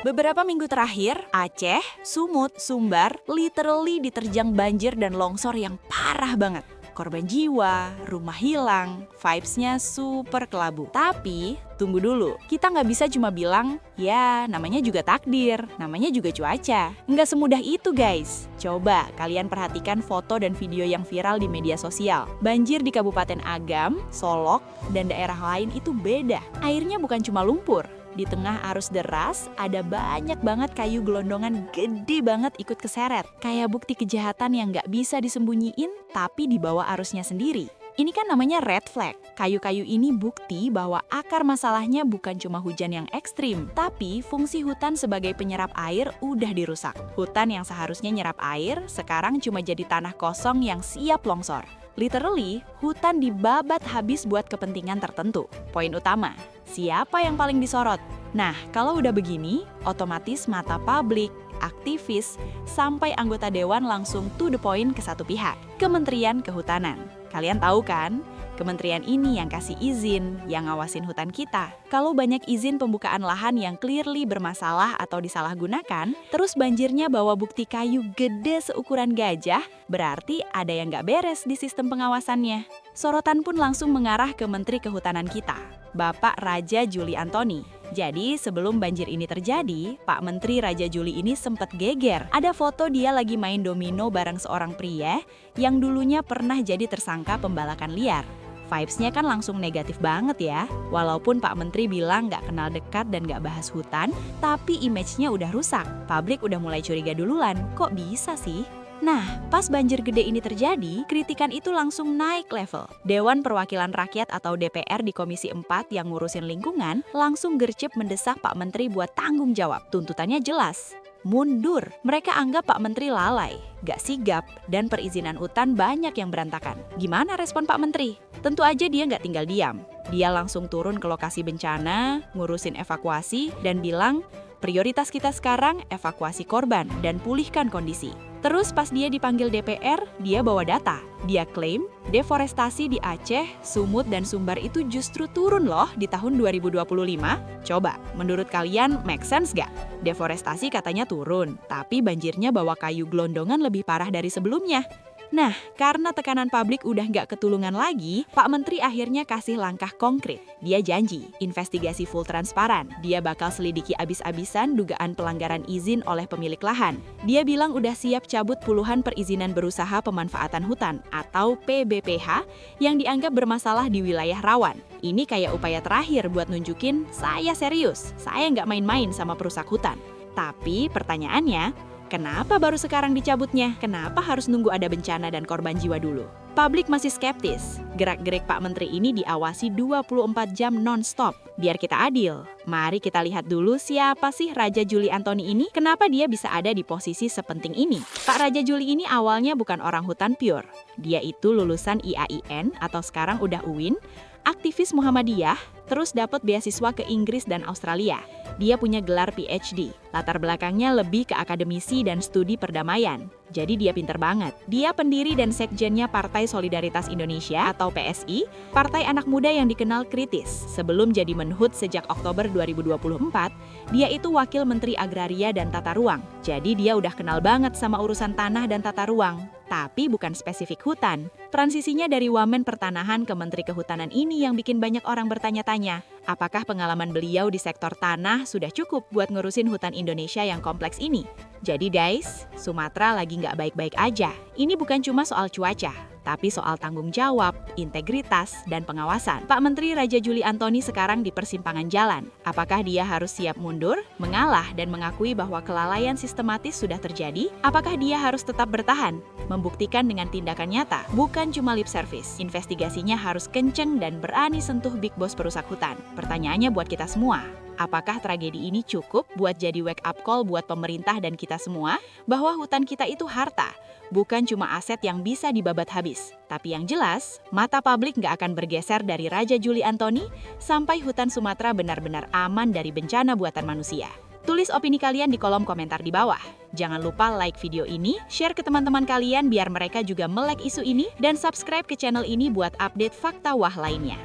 Beberapa minggu terakhir, Aceh, Sumut, Sumbar literally diterjang banjir dan longsor yang parah banget. Korban jiwa, rumah hilang, vibes-nya super kelabu. Tapi, tunggu dulu. Kita nggak bisa cuma bilang, ya namanya juga takdir, namanya juga cuaca. Nggak semudah itu guys. Coba kalian perhatikan foto dan video yang viral di media sosial. Banjir di Kabupaten Agam, Solok, dan daerah lain itu beda. Airnya bukan cuma lumpur. Di tengah arus deras, ada banyak banget kayu gelondongan gede banget ikut keseret. Kayak bukti kejahatan yang nggak bisa disembunyiin, tapi dibawa arusnya sendiri. Ini kan namanya red flag. Kayu-kayu ini bukti bahwa akar masalahnya bukan cuma hujan yang ekstrim, tapi fungsi hutan sebagai penyerap air udah dirusak. Hutan yang seharusnya nyerap air, sekarang cuma jadi tanah kosong yang siap longsor. Literally, hutan dibabat habis buat kepentingan tertentu. Poin utama, siapa yang paling disorot? Nah, kalau udah begini, otomatis mata publik, aktivis, sampai anggota dewan langsung to the point ke satu pihak, Kementerian Kehutanan. Kalian tahu kan? Kementerian ini yang kasih izin, yang ngawasin hutan kita. Kalau banyak izin pembukaan lahan yang clearly bermasalah atau disalahgunakan, terus banjirnya bawa bukti kayu gede seukuran gajah, berarti ada yang nggak beres di sistem pengawasannya. Sorotan pun langsung mengarah ke Menteri Kehutanan kita, Bapak Raja Juli Antoni. Jadi sebelum banjir ini terjadi, Pak Menteri Raja Juli ini sempat geger. Ada foto dia lagi main domino bareng seorang pria yang dulunya pernah jadi tersangka pembalakan liar. Vibes-nya kan langsung negatif banget ya. Walaupun Pak Menteri bilang nggak kenal dekat dan nggak bahas hutan, tapi image-nya udah rusak. Publik udah mulai curiga duluan, kok bisa sih? Nah, pas banjir gede ini terjadi, kritikan itu langsung naik level. Dewan Perwakilan Rakyat atau DPR di Komisi 4 yang ngurusin lingkungan langsung gercep mendesak Pak Menteri buat tanggung jawab. Tuntutannya jelas, mundur. Mereka anggap Pak Menteri lalai, gak sigap, dan perizinan hutan banyak yang berantakan. Gimana respon Pak Menteri? Tentu aja dia nggak tinggal diam. Dia langsung turun ke lokasi bencana, ngurusin evakuasi, dan bilang, prioritas kita sekarang evakuasi korban dan pulihkan kondisi. Terus pas dia dipanggil DPR, dia bawa data. Dia klaim deforestasi di Aceh, Sumut, dan Sumbar itu justru turun loh di tahun 2025. Coba, menurut kalian make sense gak? Deforestasi katanya turun, tapi banjirnya bawa kayu gelondongan lebih parah dari sebelumnya. Nah, karena tekanan publik udah nggak ketulungan lagi, Pak Menteri akhirnya kasih langkah konkret. Dia janji, investigasi full transparan. Dia bakal selidiki abis-abisan dugaan pelanggaran izin oleh pemilik lahan. Dia bilang udah siap cabut puluhan perizinan berusaha pemanfaatan hutan atau PBPH yang dianggap bermasalah di wilayah rawan. Ini kayak upaya terakhir buat nunjukin, saya serius, saya nggak main-main sama perusak hutan. Tapi pertanyaannya, kenapa baru sekarang dicabutnya? Kenapa harus nunggu ada bencana dan korban jiwa dulu? Publik masih skeptis. Gerak-gerik Pak Menteri ini diawasi 24 jam non-stop. Biar kita adil, mari kita lihat dulu siapa sih Raja Juli Antoni ini? Kenapa dia bisa ada di posisi sepenting ini? Pak Raja Juli ini awalnya bukan orang hutan pure. Dia itu lulusan IAIN atau sekarang udah UIN, aktivis Muhammadiyah, terus dapat beasiswa ke Inggris dan Australia. Dia punya gelar PhD. Latar belakangnya lebih ke akademisi dan studi perdamaian. Jadi dia pinter banget. Dia pendiri dan sekjennya Partai Solidaritas Indonesia atau PSI, partai anak muda yang dikenal kritis. Sebelum jadi Menhut sejak Oktober 2024, dia itu Wakil Menteri Agraria dan Tata Ruang. Jadi dia udah kenal banget sama urusan tanah dan tata ruang. Tapi bukan spesifik hutan. Transisinya dari Wamen Pertanahan ke Menteri Kehutanan ini yang bikin banyak orang bertanya-tanya, apakah pengalaman beliau di sektor tanah sudah cukup buat ngurusin hutan Indonesia yang kompleks ini? Jadi guys, Sumatera lagi nggak baik-baik aja. Ini bukan cuma soal cuaca, tapi soal tanggung jawab, integritas, dan pengawasan. Pak Menteri Raja Juli Antoni sekarang di persimpangan jalan. Apakah dia harus siap mundur, mengalah, dan mengakui bahwa kelalaian sistematis sudah terjadi? Apakah dia harus tetap bertahan, membuktikan dengan tindakan nyata, bukan cuma lip service? Investigasinya harus kenceng dan berani sentuh big boss perusak hutan. Pertanyaannya buat kita semua, apakah tragedi ini cukup buat jadi wake up call buat pemerintah dan kita semua bahwa hutan kita itu harta, bukan cuma aset yang bisa dibabat habis. Tapi yang jelas, mata publik nggak akan bergeser dari Raja Juli Antoni sampai hutan Sumatera benar-benar aman dari bencana buatan manusia. Tulis opini kalian di kolom komentar di bawah. Jangan lupa like video ini, share ke teman-teman kalian biar mereka juga melek isu ini, dan subscribe ke channel ini buat update fakta wah lainnya.